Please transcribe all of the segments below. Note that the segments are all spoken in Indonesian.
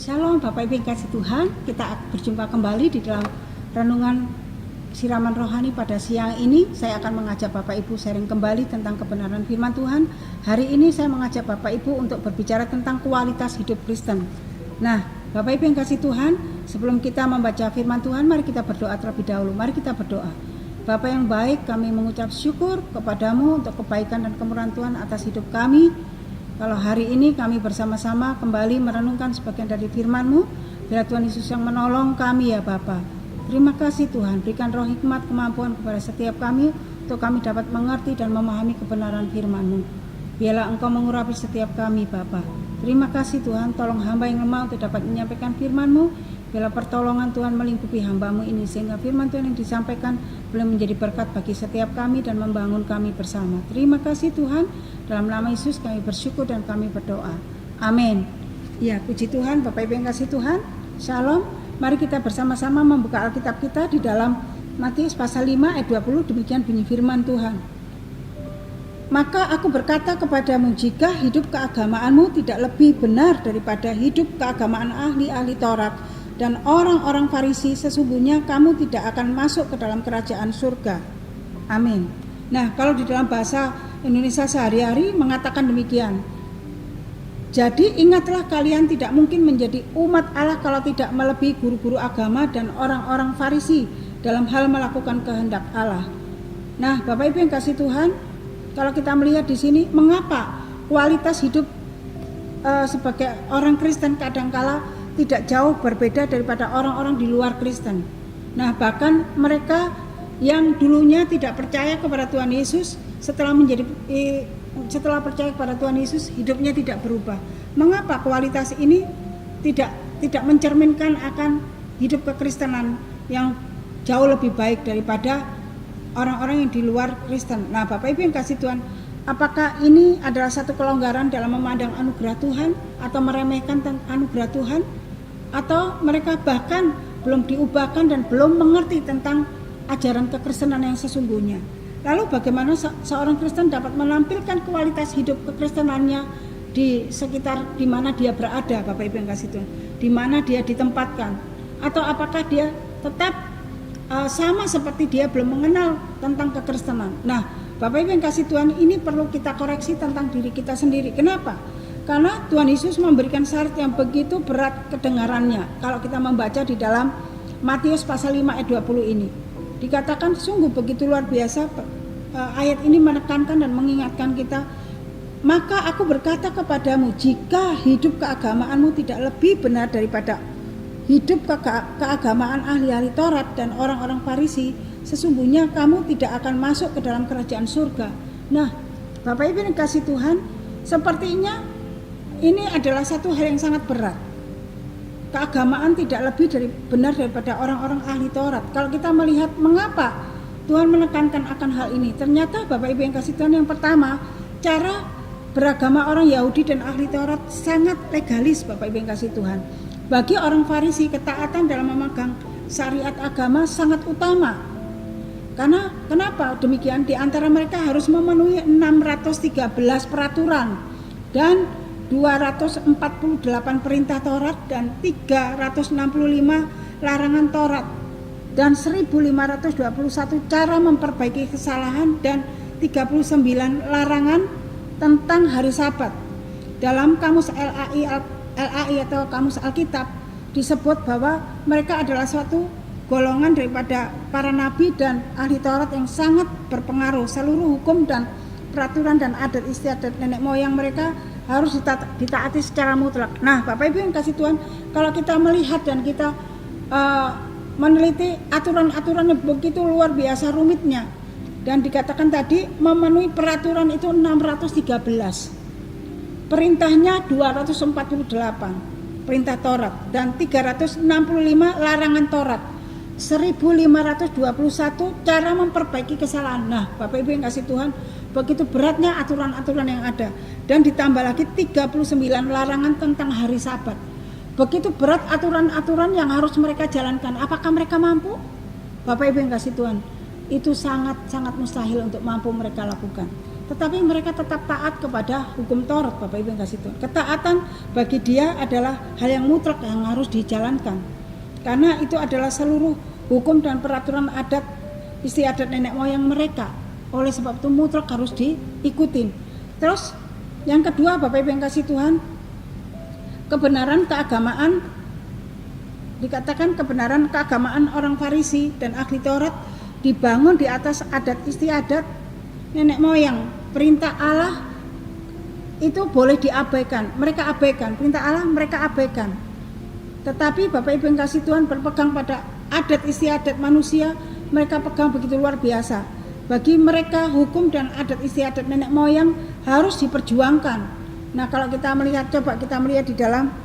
Shalom Bapak Ibu yang kasih Tuhan, kita berjumpa kembali di dalam renungan siraman rohani pada siang ini. Saya akan mengajak Bapak Ibu sharing kembali tentang kebenaran firman Tuhan. Hari ini saya mengajak Bapak Ibu untuk berbicara tentang kualitas hidup Kristen. Nah, Bapak Ibu yang kasih Tuhan, sebelum kita membaca firman Tuhan, mari kita berdoa terlebih dahulu. Mari kita berdoa. Bapa yang baik, kami mengucap syukur kepadamu untuk kebaikan dan kemurahan Tuhan atas hidup kami. Kalau hari ini kami bersama-sama kembali merenungkan sebagian dari firman-Mu, biar Tuhan Yesus yang menolong kami ya Bapa. Terima kasih Tuhan, berikan roh hikmat kemampuan kepada setiap kami untuk kami dapat mengerti dan memahami kebenaran firman-Mu. Biarlah Engkau mengurapi setiap kami Bapa. Terima kasih Tuhan, tolong hamba yang lemah untuk dapat menyampaikan firman-Mu. Biarlah pertolongan Tuhan melingkupi hamba-Mu ini, sehingga firman Tuhan yang disampaikan boleh menjadi berkat bagi setiap kami dan membangun kami bersama. Terima kasih Tuhan, dalam nama Yesus kami bersyukur dan kami berdoa. Amin. Ya, puji Tuhan, Bapak Ibu yang kasih Tuhan. Shalom. Mari kita bersama-sama membuka Alkitab kita di dalam Matius pasal 5 ayat 20, demikian bunyi firman Tuhan. Maka aku berkata kepadamu, jika hidup keagamaanmu tidak lebih benar daripada hidup keagamaan ahli-ahli Taurat dan orang-orang Farisi, sesungguhnya kamu tidak akan masuk ke dalam kerajaan surga. Amin. Nah, kalau di dalam bahasa Indonesia sehari-hari mengatakan demikian. Jadi ingatlah kalian tidak mungkin menjadi umat Allah kalau tidak melebihi guru-guru agama dan orang-orang Farisi dalam hal melakukan kehendak Allah. Nah, Bapak Ibu yang kasih Tuhan, kalau kita melihat di sini, mengapa kualitas hidup sebagai orang Kristen kadangkala tidak jauh berbeda daripada orang-orang di luar Kristen. Nah, bahkan mereka yang dulunya tidak percaya kepada Tuhan Yesus, setelah percaya kepada Tuhan Yesus, hidupnya tidak berubah. Mengapa kualitas ini tidak mencerminkan akan hidup kekristenan yang jauh lebih baik daripada orang-orang yang di luar Kristen? Nah, Bapak Ibu yang kasih Tuhan, apakah ini adalah satu kelonggaran dalam memandang anugerah Tuhan atau meremehkan anugerah Tuhan? Atau mereka bahkan belum diubahkan dan belum mengerti tentang ajaran kekristenan yang sesungguhnya? Lalu bagaimana seorang Kristen dapat menampilkan kualitas hidup kekristenannya di sekitar di mana dia berada, Bapak Ibu yang kasih Tuhan, di mana dia ditempatkan? Atau apakah dia tetap sama seperti dia belum mengenal tentang kekristenan? Nah, Bapak Ibu yang kasih Tuhan, ini perlu kita koreksi tentang diri kita sendiri. Kenapa? Karena Tuhan Yesus memberikan syarat yang begitu berat kedengarannya. Kalau kita membaca di dalam Matius pasal 5 ayat 20 ini, dikatakan sungguh begitu luar biasa. Ayat ini menekankan dan mengingatkan kita, maka aku berkata kepadamu, jika hidup keagamaanmu tidak lebih benar daripada hidup keagamaan ahli-ahli Taurat dan orang-orang Farisi, sesungguhnya kamu tidak akan masuk ke dalam kerajaan surga. Nah, Bapak Ibu yang kasih Tuhan, sepertinya ini adalah satu hal yang sangat berat. Keagamaan tidak lebih benar daripada orang-orang ahli Taurat. Kalau kita melihat mengapa Tuhan menekankan akan hal ini, ternyata Bapak Ibu yang kasih Tuhan, yang pertama, cara beragama orang Yahudi dan ahli Taurat sangat legalis, Bapak Ibu yang kasih Tuhan. Bagi orang Farisi, ketaatan dalam memegang syariat agama sangat utama. Karena kenapa demikian? Di antara mereka harus memenuhi 613 peraturan dan 248 perintah Taurat dan 365 larangan Taurat dan 1521 cara memperbaiki kesalahan dan 39 larangan tentang hari Sabat. Dalam kamus LAI atau kamus Alkitab disebut bahwa mereka adalah suatu golongan daripada para nabi dan ahli Taurat yang sangat berpengaruh. Seluruh hukum dan peraturan dan adat istiadat nenek moyang mereka harus ditaati secara mutlak. Nah, Bapak Ibu yang kasih Tuhan, kalau kita melihat dan kita meneliti aturan-aturan yang begitu luar biasa rumitnya, dan dikatakan tadi memenuhi peraturan itu 613, perintahnya 248 perintah Taurat dan 365 larangan Taurat, 1521 cara memperbaiki kesalahan. Nah, Bapak Ibu yang kasih Tuhan, begitu beratnya aturan-aturan yang ada, dan ditambah lagi 39 larangan tentang hari Sabat. Begitu berat aturan-aturan yang harus mereka jalankan. Apakah mereka mampu? Bapak Ibu yang kasih Tuhan, itu sangat-sangat mustahil untuk mampu mereka lakukan. tetapi mereka tetap taat kepada hukum Taurat, Bapak Ibu yang kasih Tuhan. Ketaatan bagi dia adalah hal yang mutlak yang harus dijalankan, karena itu adalah seluruh hukum dan peraturan adat istiadat nenek moyang mereka. Oleh sebab itu mutlak harus diikutin. Terus yang kedua, Bapak Ibu yang kasih Tuhan, kebenaran keagamaan, dikatakan kebenaran keagamaan orang Farisi dan ahli Taurat dibangun di atas adat istiadat nenek moyang. Perintah Allah itu boleh diabaikan, mereka abaikan. Perintah Allah mereka abaikan. Tetapi Bapak Ibu yang kasih Tuhan berpegang pada adat istiadat manusia, mereka pegang begitu luar biasa. Bagi mereka hukum dan adat istiadat nenek moyang harus diperjuangkan. Nah, kalau kita melihat, coba kita melihat di dalam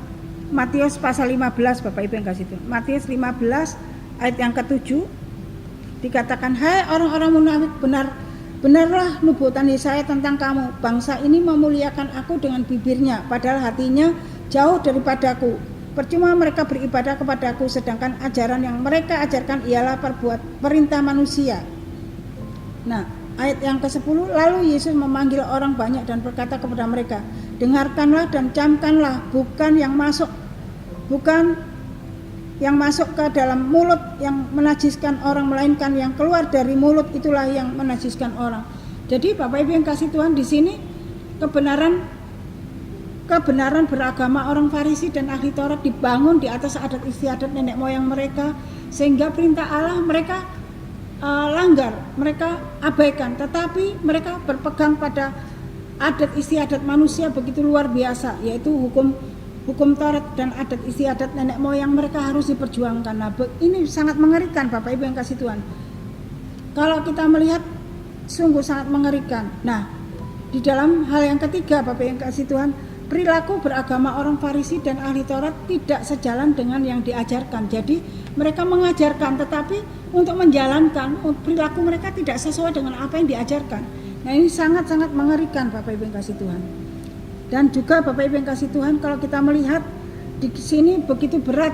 Matius pasal 15, Bapak Ibu yang kasih Tuhan. Matius 15 ayat yang ke-7 dikatakan, "Hai orang-orang munafik, benarlah nubuatan Yesaya tentang kamu. Bangsa ini memuliakan aku dengan bibirnya, padahal hatinya jauh daripadaku. Percuma mereka beribadah kepadaku, sedangkan ajaran yang mereka ajarkan ialah perintah manusia." Nah, ayat yang ke-10, lalu Yesus memanggil orang banyak dan berkata kepada mereka, "Dengarkanlah dan camkanlah, bukan yang masuk ke dalam mulut yang menajiskan orang, melainkan yang keluar dari mulut itulah yang menajiskan orang." Jadi Bapak Ibu yang kasih Tuhan, di sini kebenaran beragama orang Farisi dan ahli Taurat dibangun di atas adat istiadat nenek moyang mereka, sehingga perintah Allah mereka langgar, mereka abaikan. Tetapi mereka berpegang pada adat istiadat manusia begitu luar biasa, yaitu hukum Taurat dan adat istiadat nenek moyang mereka harus diperjuangkan. Nah, ini sangat mengerikan Bapak Ibu yang kasih Tuhan. Kalau kita melihat, sungguh sangat mengerikan. Nah, di dalam hal yang ketiga Bapak Ibu yang kasih Tuhan, perilaku beragama orang Farisi dan ahli Taurat tidak sejalan dengan yang diajarkan. Jadi mereka mengajarkan, tetapi untuk menjalankan perilaku mereka tidak sesuai dengan apa yang diajarkan. Nah, ini sangat-sangat mengerikan Bapak Ibu yang kasih Tuhan. Dan juga Bapak Ibu yang kasih Tuhan, kalau kita melihat di sini begitu berat,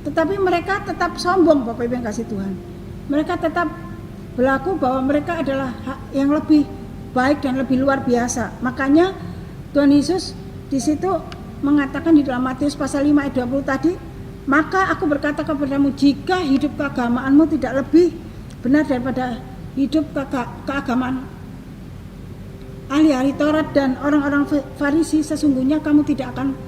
tetapi mereka tetap sombong Bapak Ibu yang kasih Tuhan. Mereka tetap berlaku bahwa mereka adalah yang lebih baik dan lebih luar biasa. Makanya Tuhan Yesus di situ mengatakan di dalam Matius pasal 5 ayat 20 tadi, "Maka aku berkata kepadamu, jika hidup keagamaanmu tidak lebih benar daripada hidup keagamaan ahli-ahli Taurat dan orang-orang Farisi, sesungguhnya kamu tidak akan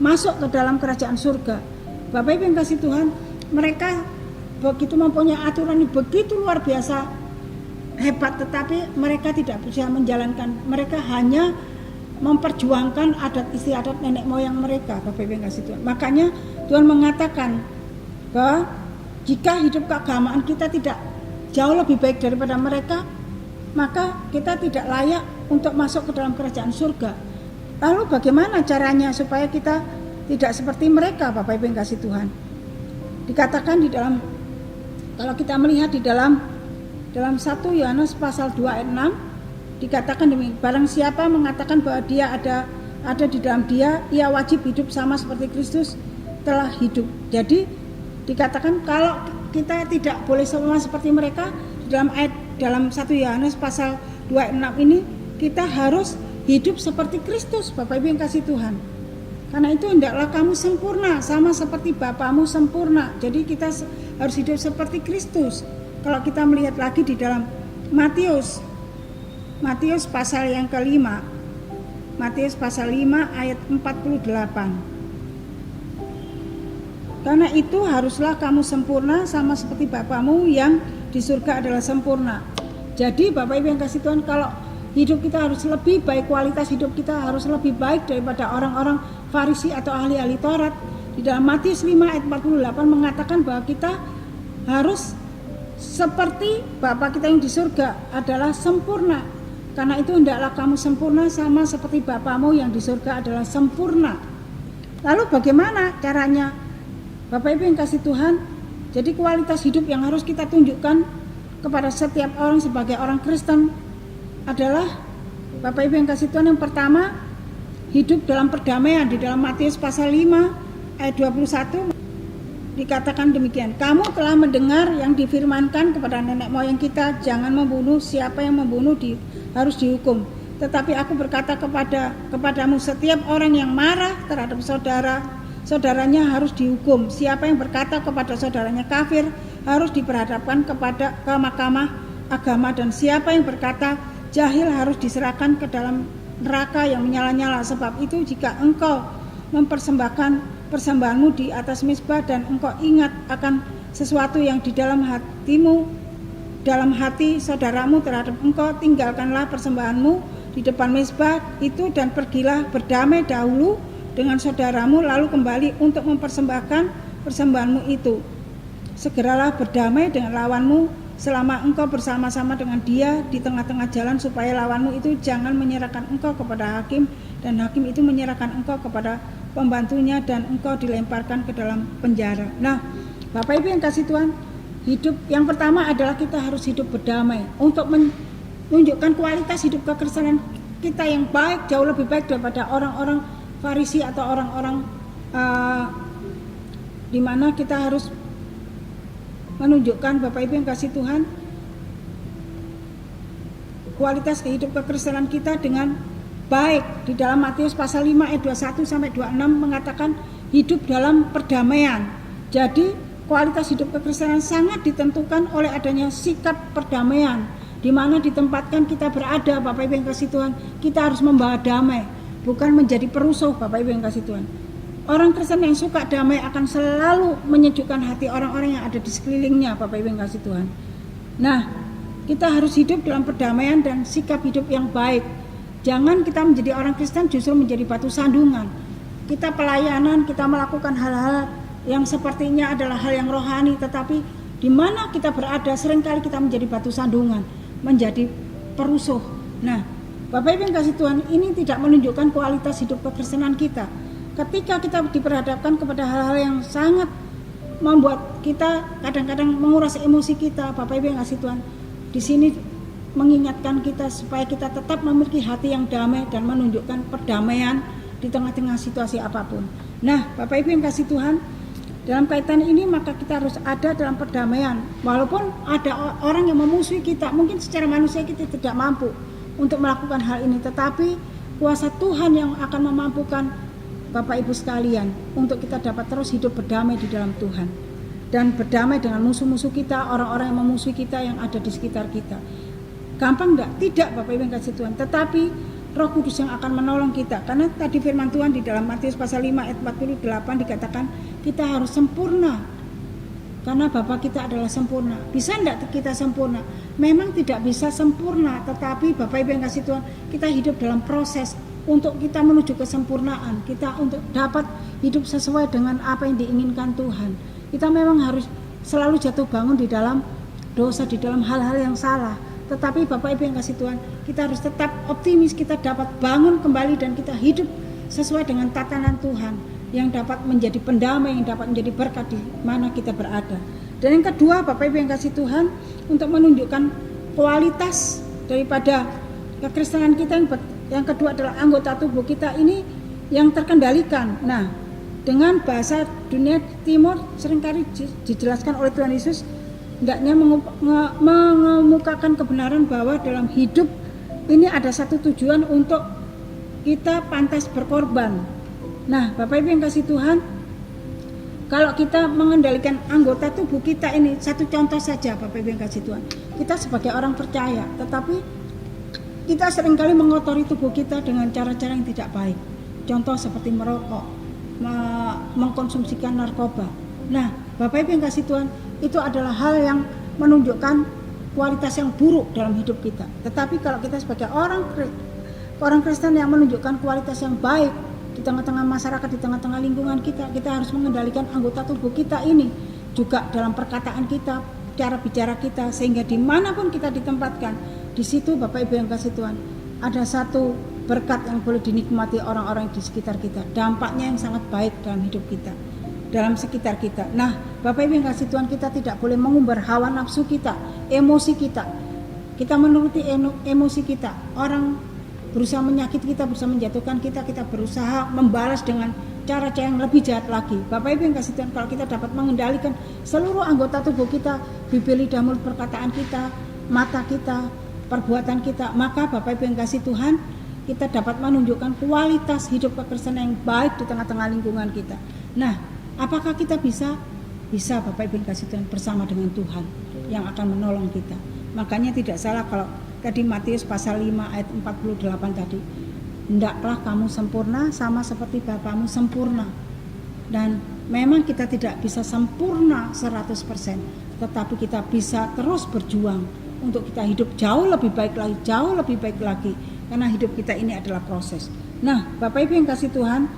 masuk ke dalam kerajaan surga." Bapak Ibu yang kasih Tuhan, mereka begitu mempunyai aturan yang begitu luar biasa hebat, tetapi mereka tidak bisa menjalankan. Mereka hanya memperjuangkan adat istiadat nenek moyang mereka, Bapak Ibu yang kasih Tuhan. Makanya Tuhan mengatakan bahwa jika hidup keagamaan kita tidak jauh lebih baik daripada mereka, maka kita tidak layak untuk masuk ke dalam kerajaan surga. Lalu bagaimana caranya supaya kita tidak seperti mereka, Bapak Ibu yang kasih Tuhan? Dikatakan di dalam, kalau kita melihat di dalam 1 Yohanes pasal 2 ayat 6, dikatakan demikian, barang siapa mengatakan bahwa dia ada di dalam dia, ia wajib hidup sama seperti Kristus telah hidup. Jadi dikatakan kalau kita tidak boleh sama seperti mereka, dalam 1 Yohanes pasal 2 ayat 6 ini kita harus hidup seperti Kristus, Bapak Ibu yang kasih Tuhan. Karena itu hendaklah kamu sempurna sama seperti Bapamu sempurna. Jadi kita harus hidup seperti Kristus. Kalau kita melihat lagi di dalam Matius pasal yang kelima, Matius pasal 5 ayat 48. Karena itu haruslah kamu sempurna sama seperti Bapamu yang di surga adalah sempurna. Jadi Bapak Ibu yang kasih Tuhan, kalau hidup kita harus lebih baik, kualitas hidup kita harus lebih baik daripada orang-orang Farisi atau ahli-ahli Taurat. Di dalam Matius 5 ayat 48 mengatakan bahwa kita harus seperti Bapa kita yang di surga adalah sempurna. Karena itu hendaklah kamu sempurna sama seperti Bapamu yang di surga adalah sempurna. Lalu bagaimana caranya? Bapak Ibu yang kasih Tuhan, jadi kualitas hidup yang harus kita tunjukkan kepada setiap orang sebagai orang Kristen adalah, Bapak Ibu yang kasih Tuhan, yang pertama, hidup dalam perdamaian. Di dalam Matius pasal 5 ayat 21 dikatakan demikian, kamu telah mendengar yang difirmankan kepada nenek moyang kita, jangan membunuh, siapa yang membunuh harus dihukum. Tetapi aku berkata kepadamu, setiap orang yang marah terhadap saudaranya harus dihukum. Siapa yang berkata kepada saudaranya kafir harus diperhadapkan ke mahkamah agama, dan siapa yang berkata jahil harus diserahkan ke dalam neraka yang menyala-nyala. Sebab itu jika engkau mempersembahkan persembahanmu di atas mezbah dan engkau ingat akan sesuatu yang di dalam hati saudaramu terhadap engkau, tinggalkanlah persembahanmu di depan mezbah itu dan pergilah berdamai dahulu dengan saudaramu, lalu kembali untuk mempersembahkan persembahanmu itu. Segeralah berdamai dengan lawanmu selama engkau bersama-sama dengan dia di tengah-tengah jalan, supaya lawanmu itu jangan menyerahkan engkau kepada hakim, dan hakim itu menyerahkan engkau kepada pembantunya, dan engkau dilemparkan ke dalam penjara. Nah, Bapak Ibu yang kasih Tuhan, hidup yang pertama adalah kita harus hidup berdamai untuk menunjukkan kualitas hidup kekristenan kita yang baik, jauh lebih baik daripada orang-orang Farisi atau orang-orang di mana kita harus menunjukkan, Bapak Ibu yang kasih Tuhan, kualitas hidup kekristenan kita dengan baik. Di dalam Matius pasal 5 ayat 21 sampai 26 mengatakan hidup dalam perdamaian. Jadi kualitas hidup kekristenan sangat ditentukan oleh adanya sikap perdamaian. Di mana ditempatkan kita berada, Bapak Ibu yang kasih Tuhan, kita harus membawa damai, bukan menjadi perusuh, Bapak Ibu yang kasih Tuhan. Orang Kristen yang suka damai akan selalu menyejukkan hati orang-orang yang ada di sekelilingnya, Bapak Ibu yang kasih Tuhan. Nah, kita harus hidup dalam perdamaian dan sikap hidup yang baik. Jangan kita menjadi orang Kristen justru menjadi batu sandungan. Kita pelayanan, kita melakukan hal-hal yang sepertinya adalah hal yang rohani, tetapi di mana kita berada seringkali kita menjadi batu sandungan, menjadi perusuh. Nah, Bapak Ibu yang kasih Tuhan, ini tidak menunjukkan kualitas hidup kekristenan kita. Ketika kita diperhadapkan kepada hal-hal yang sangat membuat kita kadang-kadang menguras emosi kita, Bapak Ibu yang kasih Tuhan, di sini mengingatkan kita supaya kita tetap memiliki hati yang damai dan menunjukkan perdamaian di tengah-tengah situasi apapun. Nah, Bapak Ibu yang kasih Tuhan, dalam kaitan ini maka kita harus ada dalam perdamaian. Walaupun ada orang yang memusuhi kita, mungkin secara manusia kita tidak mampu untuk melakukan hal ini, tetapi kuasa Tuhan yang akan memampukan Bapak Ibu sekalian untuk kita dapat terus hidup berdamai di dalam Tuhan dan berdamai dengan musuh-musuh kita, orang-orang yang memusuhi kita yang ada di sekitar kita. Gampang enggak? Tidak, Bapak Ibu yang kasih Tuhan, tetapi Roh Kudus yang akan menolong kita. Karena tadi firman Tuhan di dalam Matius pasal 5 ayat 48 dikatakan kita harus sempurna karena Bapa kita adalah sempurna. Bisa enggak kita sempurna? Memang tidak bisa sempurna, tetapi Bapak Ibu yang kasih Tuhan, kita hidup dalam proses untuk kita menuju kesempurnaan, kita untuk dapat hidup sesuai dengan apa yang diinginkan Tuhan. Kita memang harus selalu jatuh bangun di dalam dosa, di dalam hal-hal yang salah. Tetapi Bapak Ibu yang kasih Tuhan, kita harus tetap optimis, kita dapat bangun kembali dan kita hidup sesuai dengan tatanan Tuhan yang dapat menjadi pendamai, yang dapat menjadi berkat di mana kita berada. Dan yang kedua, Bapak Ibu yang kasih Tuhan, untuk menunjukkan kualitas daripada kekristenan kita, yang kedua adalah anggota tubuh kita ini yang terkendalikan. Nah, dengan bahasa dunia timur seringkali dijelaskan oleh Tuhan Yesus, hendaknya mengemukakan kebenaran bahwa dalam hidup ini ada satu tujuan untuk kita pantas berkorban. Nah, Bapak Ibu yang kasih Tuhan, kalau kita mengendalikan anggota tubuh kita ini, satu contoh saja Bapak Ibu yang kasih Tuhan, kita sebagai orang percaya, tetapi kita seringkali mengotori tubuh kita dengan cara-cara yang tidak baik. Contoh seperti merokok, mengkonsumsikan narkoba. Nah, Bapak Ibu yang kasih Tuhan, itu adalah hal yang menunjukkan kualitas yang buruk dalam hidup kita. Tetapi kalau kita sebagai orang Kristen yang menunjukkan kualitas yang baik di tengah-tengah masyarakat, di tengah-tengah lingkungan kita, kita harus mengendalikan anggota tubuh kita ini juga dalam perkataan kita, cara bicara kita, sehingga dimanapun kita ditempatkan, di situ Bapak Ibu yang kasih Tuhan, ada satu berkat yang boleh dinikmati orang-orang di sekitar kita. Dampaknya yang sangat baik dalam hidup kita, dalam sekitar kita. Nah, Bapak Ibu yang kasih Tuhan, kita tidak boleh mengumbar hawa nafsu kita, emosi kita. Kita menuruti emosi kita. Orang berusaha menyakiti kita, berusaha menjatuhkan kita, kita berusaha membalas dengan cara-cara yang lebih jahat lagi. Bapak Ibu yang kasih Tuhan, kalau kita dapat mengendalikan seluruh anggota tubuh kita, bibir, lidah, mulut, perkataan kita, mata kita, perbuatan kita, maka Bapak Ibu yang kasih Tuhan, kita dapat menunjukkan kualitas hidup kekristenan yang baik di tengah-tengah lingkungan kita. Nah, apakah kita bisa Bapak Ibu yang kasih Tuhan bersama dengan Tuhan yang akan menolong kita. Makanya tidak salah kalau tadi Matius pasal 5 ayat 48 tadi, hendaklah kamu sempurna sama seperti Bapamu sempurna. Dan memang kita tidak bisa sempurna 100%, tetapi kita bisa terus berjuang untuk kita hidup jauh lebih baik lagi, karena hidup kita ini adalah proses. Nah, Bapak Ibu yang kasih Tuhan,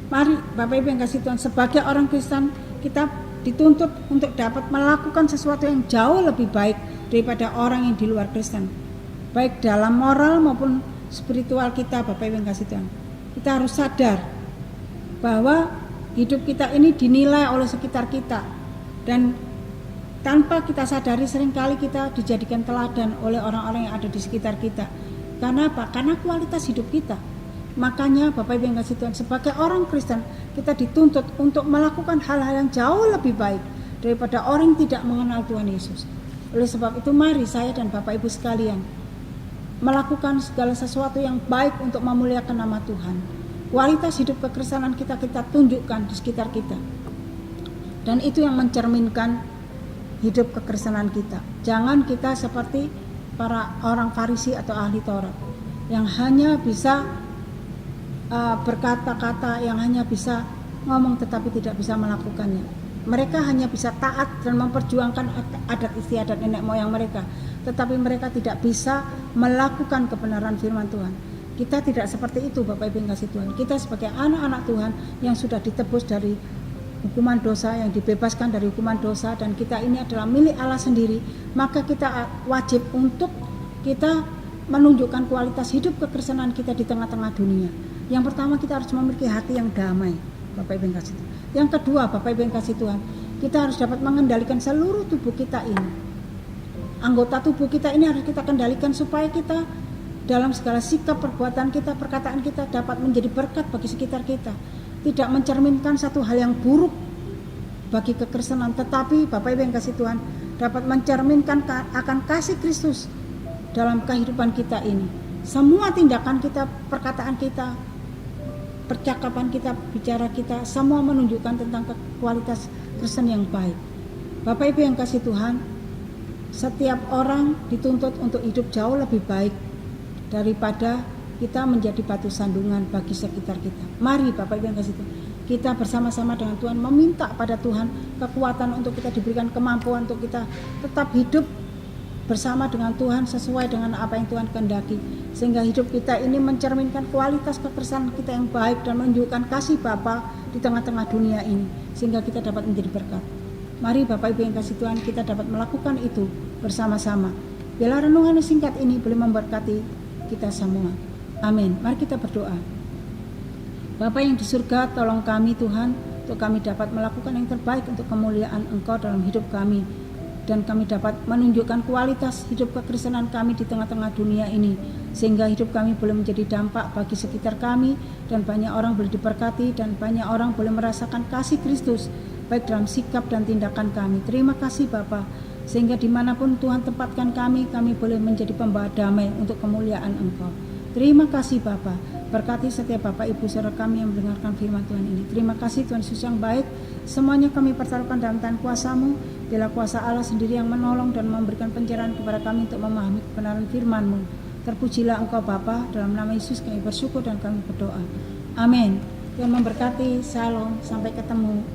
mari Bapak Ibu yang kasih Tuhan, sebagai orang Kristen kita dituntut untuk dapat melakukan sesuatu yang jauh lebih baik daripada orang yang di luar Kristen, baik dalam moral maupun spiritual kita. Bapak Ibu yang kasih Tuhan, kita harus sadar bahwa hidup kita ini dinilai oleh sekitar kita, dan tanpa kita sadari seringkali kita dijadikan teladan oleh orang-orang yang ada di sekitar kita. Karena apa? Karena kualitas hidup kita. Makanya Bapak Ibu yang kasih Tuhan, sebagai orang Kristen kita dituntut untuk melakukan hal-hal yang jauh lebih baik daripada orang yang tidak mengenal Tuhan Yesus. Oleh sebab itu mari saya dan Bapak Ibu sekalian melakukan segala sesuatu yang baik untuk memuliakan nama Tuhan. Kualitas hidup kekristenan kita tunjukkan di sekitar kita. Dan itu yang mencerminkan hidup kekristenan kita. Jangan kita seperti para orang Farisi atau ahli Taurat yang hanya bisa berkata-kata, yang hanya bisa ngomong tetapi tidak bisa melakukannya. Mereka hanya bisa taat dan memperjuangkan adat istiadat nenek moyang mereka, tetapi mereka tidak bisa melakukan kebenaran firman Tuhan. Kita tidak seperti itu Bapak Ibu yang kasih Tuhan. Kita sebagai anak-anak Tuhan yang sudah ditebus dari hukuman dosa, yang dibebaskan dari hukuman dosa, dan kita ini adalah milik Allah sendiri, maka kita wajib untuk kita menunjukkan kualitas hidup kekristenan kita di tengah-tengah dunia. Yang pertama, kita harus memiliki hati yang damai Bapak Ibu yang kasih Tuhan. Yang kedua Bapak Ibu yang kasih Tuhan, kita harus dapat mengendalikan seluruh tubuh kita ini. Anggota tubuh kita ini harus kita kendalikan supaya kita dalam segala sikap, perbuatan kita, perkataan kita dapat menjadi berkat bagi sekitar kita. Tidak mencerminkan satu hal yang buruk bagi kekristenan, tetapi Bapak Ibu yang kasih Tuhan dapat mencerminkan akan kasih Kristus dalam kehidupan kita ini. Semua tindakan kita, perkataan kita, percakapan kita, bicara kita, semua menunjukkan tentang kualitas Kristen yang baik. Bapak Ibu yang kasih Tuhan, setiap orang dituntut untuk hidup jauh lebih baik daripada kita menjadi batu sandungan bagi sekitar kita. Mari Bapak Ibu yang kasih Tuhan, kita bersama-sama dengan Tuhan meminta pada Tuhan kekuatan untuk kita diberikan kemampuan untuk kita tetap hidup bersama dengan Tuhan sesuai dengan apa yang Tuhan kehendaki, sehingga hidup kita ini mencerminkan kualitas kekristenan kita yang baik dan menunjukkan kasih Bapa di tengah-tengah dunia ini, sehingga kita dapat menjadi berkat. Mari Bapak Ibu yang kasih Tuhan, kita dapat melakukan itu bersama-sama. Bila renungan singkat ini boleh memberkati kita semua. Amin. Mari kita berdoa. Bapa yang di surga, tolong kami Tuhan, untuk kami dapat melakukan yang terbaik untuk kemuliaan Engkau dalam hidup kami, dan kami dapat menunjukkan kualitas hidup kekristenan kami di tengah-tengah dunia ini, sehingga hidup kami boleh menjadi dampak bagi sekitar kami, dan banyak orang boleh diberkati, dan banyak orang boleh merasakan kasih Kristus baik dalam sikap dan tindakan kami. Terima kasih Bapa, sehingga dimanapun Tuhan tempatkan kami boleh menjadi pembawa damai untuk kemuliaan Engkau. Terima kasih Bapa, berkati setiap Bapak Ibu saudara kami yang mendengarkan firman Tuhan ini. Terima kasih Tuhan Yesus yang baik, semuanya kami pertaruhkan dalam tangan kuasa-Mu. Bila kuasa Allah sendiri yang menolong dan memberikan pencerahan kepada kami untuk memahami kebenaran firman-Mu. Terpujilah Engkau Bapa, dalam nama Yesus kami bersyukur dan kami berdoa. Amin. Tuhan memberkati, shalom, sampai ketemu.